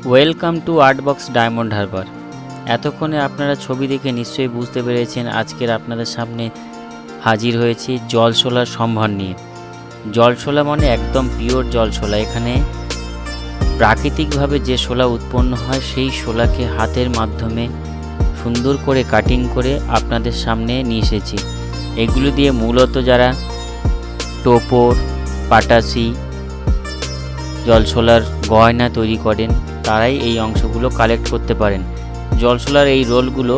Welcome to Artbox Diamond Harbour. এতক্ষণে আপনারা ছবি দেখে নিশ্চয়ই বুঝতে পেরেছেন আজকের আপনাদের সামনে হাজির হয়েছি জলশোলার সম্ভার নিয়ে। জলশোলা মানে একদম পিওর জলশোলা। এখানে প্রাকৃতিকভাবে যে শোলা উৎপন্ন হয় সেই শোলাকে হাতের মাধ্যমে সুন্দর করে কাটিং করে আপনাদের সামনে নিয়ে এসেছি। এগুলো দিয়ে মূলত যারা টোপর, পাটাশি, জলশোলার গয়না তৈরি করেন তারাই এই অংশগুলো কালেক্ট করতে পারেন। জলশোলার এই রোলগুলো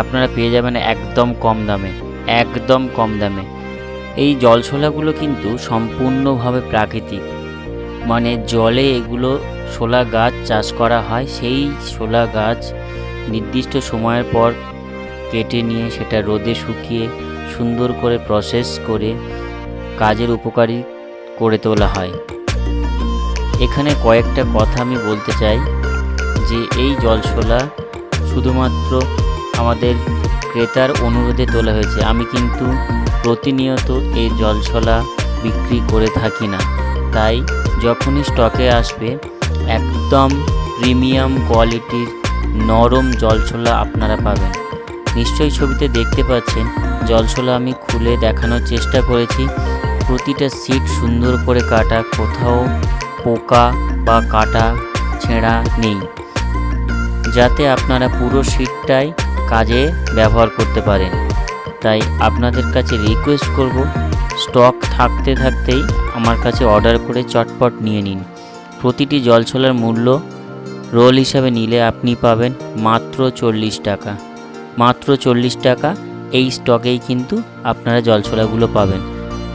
আপনারা পেয়ে যাবেন একদম কম দামে। এই জলশোলাগুলো কিন্তু সম্পূর্ণভাবে প্রাকৃতিক, মানে জলে এগুলো শোলা গাছ চাষ করা হয়। সেই শোলা গাছ নির্দিষ্ট সময়ের পর কেটে নিয়ে সেটা রোদে শুকিয়ে সুন্দর করে প্রসেস করে কাজের উপকারী করে তোলা হয়। এখানে কয়েকটা কথা আমি বলতে চাই যে এই জলশোলা শুধুমাত্র আমাদের ক্রেতার অনুরোধে তোলা হয়েছে। আমি কিন্তু প্রতিনিয়ত এই জলশোলা বিক্রি করে থাকি না, তাই যখনই স্টকে আসবে একদম প্রিমিয়াম কোয়ালিটির নরম জলশোলা আপনারা পাবেন। নিশ্চয়ই ছবিতে দেখতে পাচ্ছেন জলশোলা আমি খুলে দেখানোর চেষ্টা করেছি। প্রতিটা সিট সুন্দর করে কাটা, কোথাও পোকা বা কাটা ছেঁড়া নেই, যাতে আপনারা পুরো সিটটাই কাজে ব্যবহার করতে পারেন। তাই আপনাদের কাছে রিকোয়েস্ট করব, স্টক থাকতেই আমার কাছে অর্ডার করে চটপট নিয়ে নিন। প্রতিটি জলশোলার মূল্য রোল হিসাবে নিলে আপনি পাবেন মাত্র 40 টাকা। মাত্র 40 টাকা এই স্টকেই কিন্তু আপনারা জলশোলাগুলো পাবেন।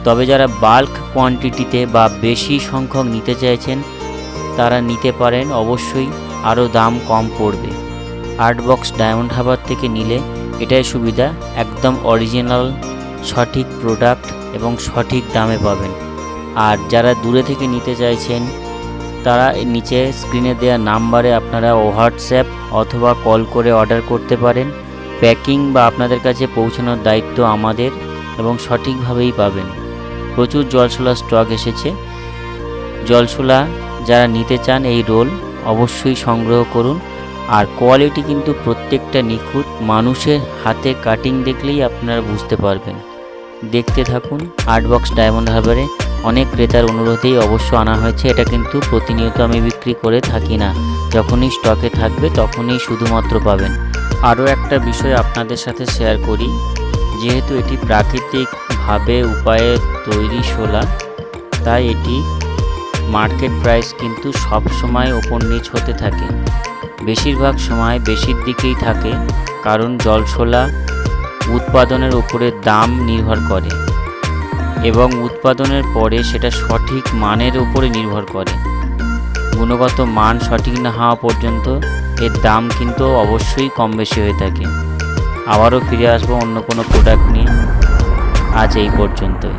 তবে যারা বাল্ক কোয়ান্টিটিতে বা বেশি সংখ্যক নিতে চাইছেন তারা নিতে পারেন, অবশ্যই আরও দাম কম পড়বে। আর্টবক্স ডায়মন্ড হারবার থেকে নিলে এটাই সুবিধা, একদম অরিজিনাল সঠিক প্রোডাক্ট এবং সঠিক দামে পাবেন। আর যারা দূরে থেকে নিতে চাইছেন তারা নিচে স্ক্রিনে দেওয়া নাম্বারে আপনারা হোয়াটসঅ্যাপ অথবা কল করে অর্ডার করতে পারেন। প্যাকিং বা আপনাদের কাছে পৌঁছানোর দায়িত্ব আমাদের এবং সঠিকভাবেই পাবেন। প্রচুর জলশোলা স্টক এসেছে। জলশোলা যারা নিতে চান এই রোল অবশ্যই সংগ্রহ করুন। আর কোয়ালিটি কিন্তু প্রত্যেকটা নিখুঁত, মানুষের হাতে কাটিং দেখলেই আপনারা বুঝতে পারবেন। দেখতে থাকুন। আর্টবক্স ডায়মন্ড হারবারে অনেক ক্রেতার অনুরোধেই অবশ্য আনা হয়েছে। এটা কিন্তু প্রতিনিয়ত আমি বিক্রি করে থাকি না, যখনই স্টকে থাকবে তখনই শুধুমাত্র পাবেন। আরও একটা বিষয় আপনাদের সাথে শেয়ার করি, যেহেতু এটি প্রাকৃতিকভাবে উপায়ে তৈরি শোলা, তাই এটি মার্কেট প্রাইস কিন্তু সব সময় ওপর নিচ হতে থাকে। বেশিরভাগ সময় বেশির দিকেই থাকে, কারণ জলশোলা উৎপাদনের উপরে দাম নির্ভর করে এবং উৎপাদনের পরে সেটা সঠিক মানের উপরে নির্ভর করে। গুণগত মান সঠিক না হওয়া পর্যন্ত এর দাম কিন্তু অবশ্যই কম বেশি হয়ে থাকে। আবারও ফিরে আসবো অন্য কোনো প্রোডাক্ট নিয়ে। আজ এই পর্যন্তই।